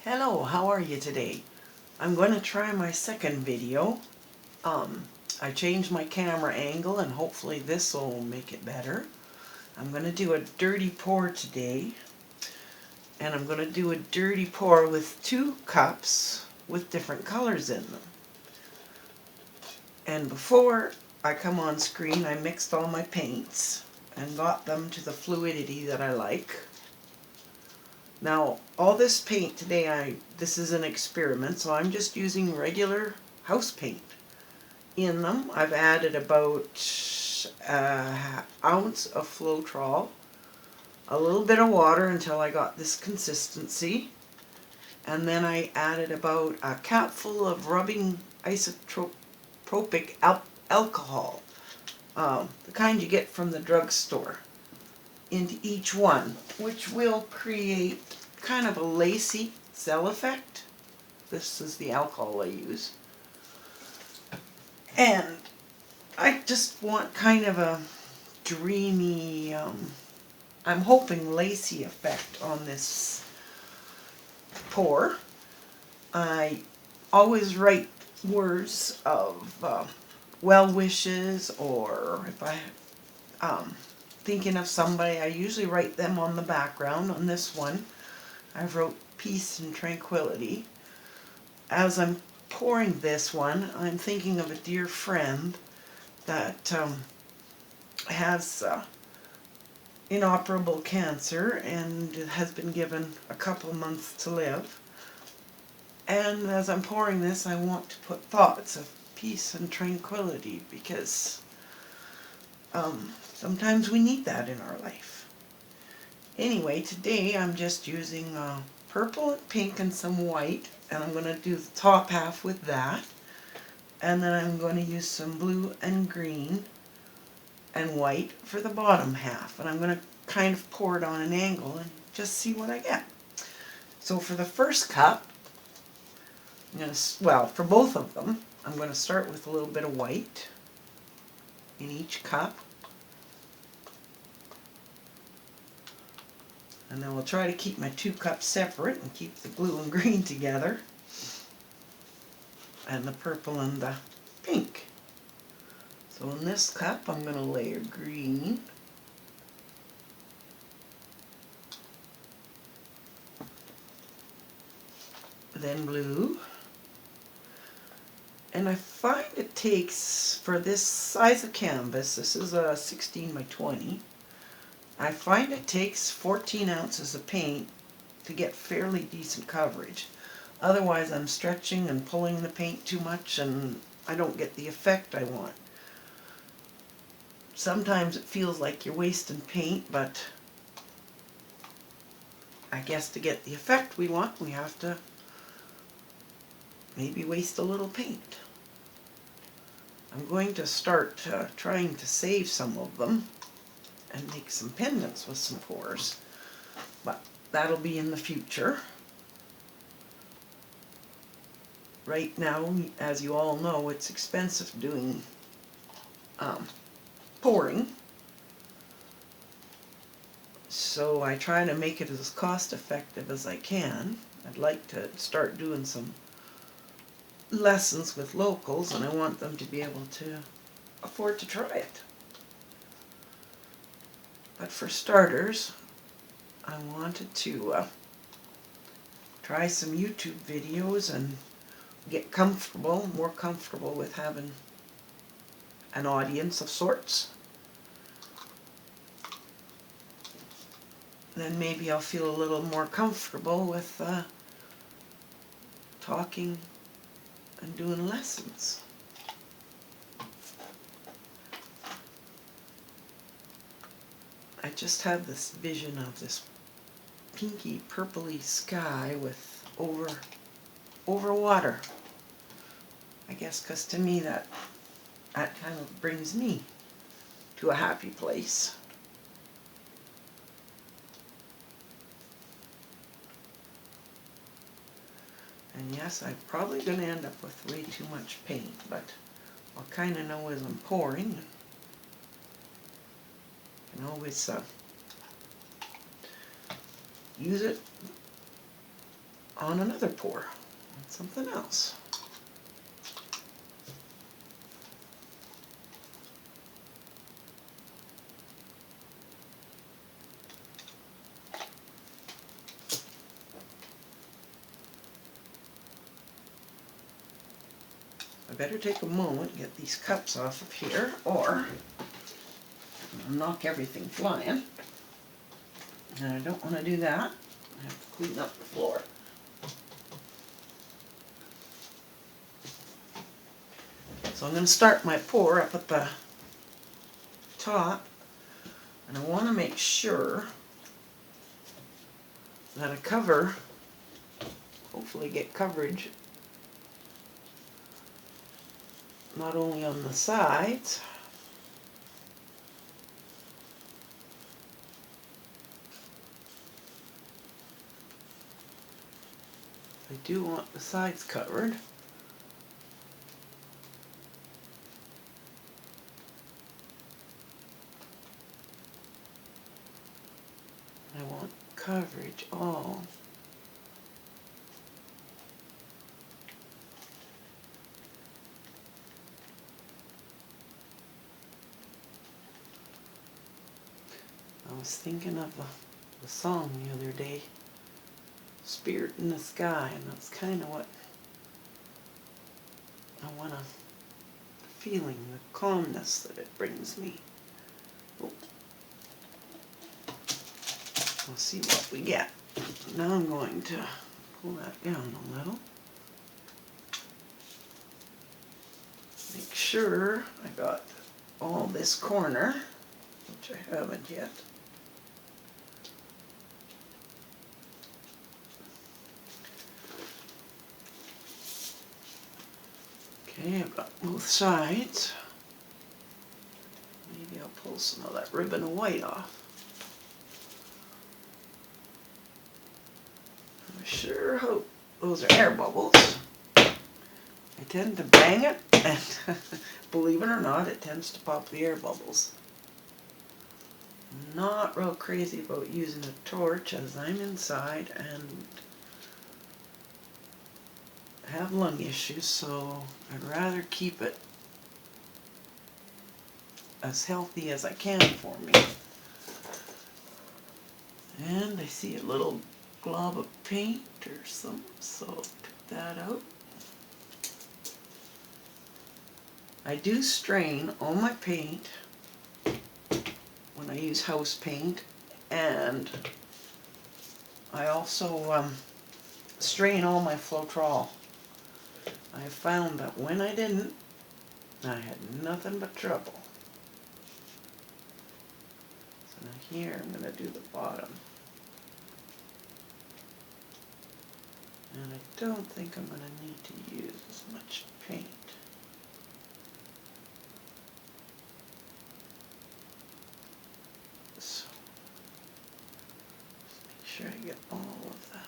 Hello, how are you today? I'm going to try my second video. I changed my camera angle and hopefully this will make it better. I'm going to do a dirty pour today. And I'm going to do a dirty pour with 2 cups with different colors in them. And before I come on screen, I mixed all my paints and got them to the fluidity that I like. Now, all this paint today, this is an experiment, so I'm just using regular house paint. In them, I've added about an ounce of Floetrol, a little bit of water until I got this consistency, and then I added about a capful of rubbing isopropanol alcohol, the kind you get from the drugstore, into each one, which will create kind of a lacy cell effect. This is the alcohol I use. And I just want kind of a dreamy, I'm hoping lacy effect on this pour. I always write words of well wishes, or if I'm thinking of somebody, I usually write them on the background. On this one, I wrote peace and tranquility. As I'm pouring this one, I'm thinking of a dear friend that has inoperable cancer and has been given a couple months to live. And as I'm pouring this, I want to put thoughts of peace and tranquility, because sometimes we need that in our life. Anyway, today I'm just using purple and pink and some white, and I'm going to do the top half with that. And then I'm going to use some blue and green and white for the bottom half. And I'm going to kind of pour it on an angle and just see what I get. So for the first cup, for both of them, I'm going to start with a little bit of white in each cup. And then we'll try to keep my 2 cups separate and keep the blue and green together, and the purple and the pink. So in this cup, I'm going to layer green, then blue, and I find it takes, for this size of canvas, this is a 16 by 20, I find it takes 14 ounces of paint to get fairly decent coverage. Otherwise I'm stretching and pulling the paint too much and I don't get the effect I want. Sometimes it feels like you're wasting paint, but I guess to get the effect we want, we have to maybe waste a little paint. I'm going to start trying to save some of them and make some pendants with some pours, but that'll be in the future. Right now, as you all know, it's expensive doing pouring, so I try to make it as cost effective as I can. I'd like to start doing some lessons with locals, and I want them to be able to afford to try it. But for starters, I wanted to try some YouTube videos and get more comfortable with having an audience of sorts. Then maybe I'll feel a little more comfortable with talking and doing lessons. I just have this vision of this pinky purpley sky with over water. I guess because to me that kind of brings me to a happy place. And yes, I'm probably going to end up with way too much paint, but I'll kind of know as I'm pouring. You can always use it on another pour, on something else. I better take a moment and get these cups off of here, or I'll knock everything flying. And I don't want to do that. I have to clean up the floor. So I'm going to start my pour up at the top, and I want to make sure that I cover, hopefully get coverage, not only on the sides, I do want the sides covered. I want coverage all I was thinking of the song the other day, Spirit in the Sky, and that's kind of what I want to, feeling, the calmness that it brings me. Oh. We'll see what we get. Now I'm going to pull that down a little. Make sure I got all this corner, which I haven't yet. Okay, I've got both sides. Maybe I'll pull some of that ribbon of white off. I sure hope those are air bubbles. I tend to bang it, and believe it or not, it tends to pop the air bubbles. I'm not real crazy about using a torch as I'm inside and have lung issues, so I'd rather keep it as healthy as I can for me. And I see a little glob of paint or something, so I'll pick that out. I do strain all my paint when I use house paint, and I also strain all my Floetrol. I found that when I didn't, I had nothing but trouble. So now here I'm going to do the bottom. And I don't think I'm going to need to use as much paint. So, just make sure I get all of that.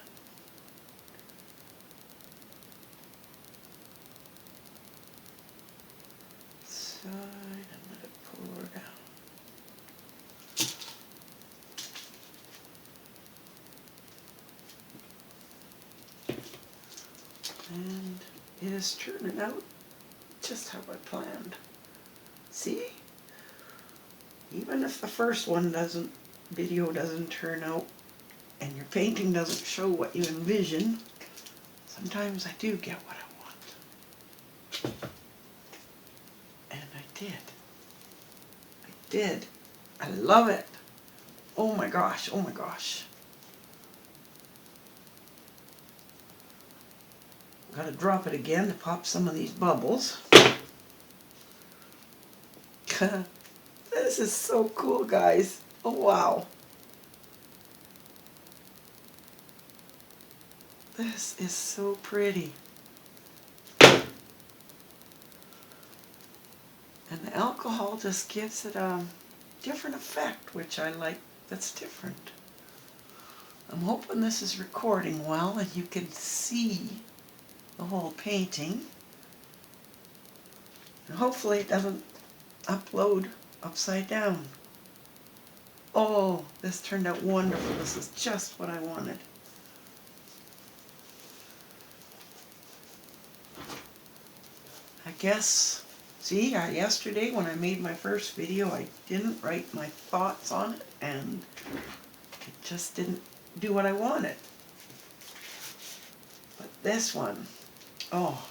Side and let it pour down. And it is turning out just how I planned. See? Even if the first video doesn't turn out and your painting doesn't show what you envision, sometimes I do get what I want. And I did. I did. I love it. Oh my gosh, oh my gosh. Gotta drop it again to pop some of these bubbles. This is so cool, guys. Oh wow. This is so pretty. And the alcohol just gives it a different effect, which I like. That's different. I'm hoping this is recording well and you can see the whole painting. And hopefully it doesn't upload upside down. Oh, this turned out wonderful. This is just what I wanted. guess, see, yesterday when I made my first video, I didn't write my thoughts on it, and it just didn't do what I wanted. But this one, oh,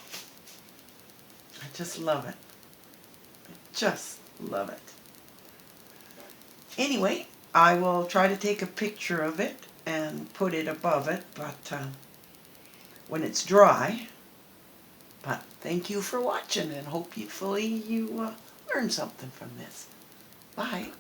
I just love it. I just love it. Anyway, I will try to take a picture of it and put it above it, but when it's dry. But thank you for watching, and hopefully you learned something from this. Bye.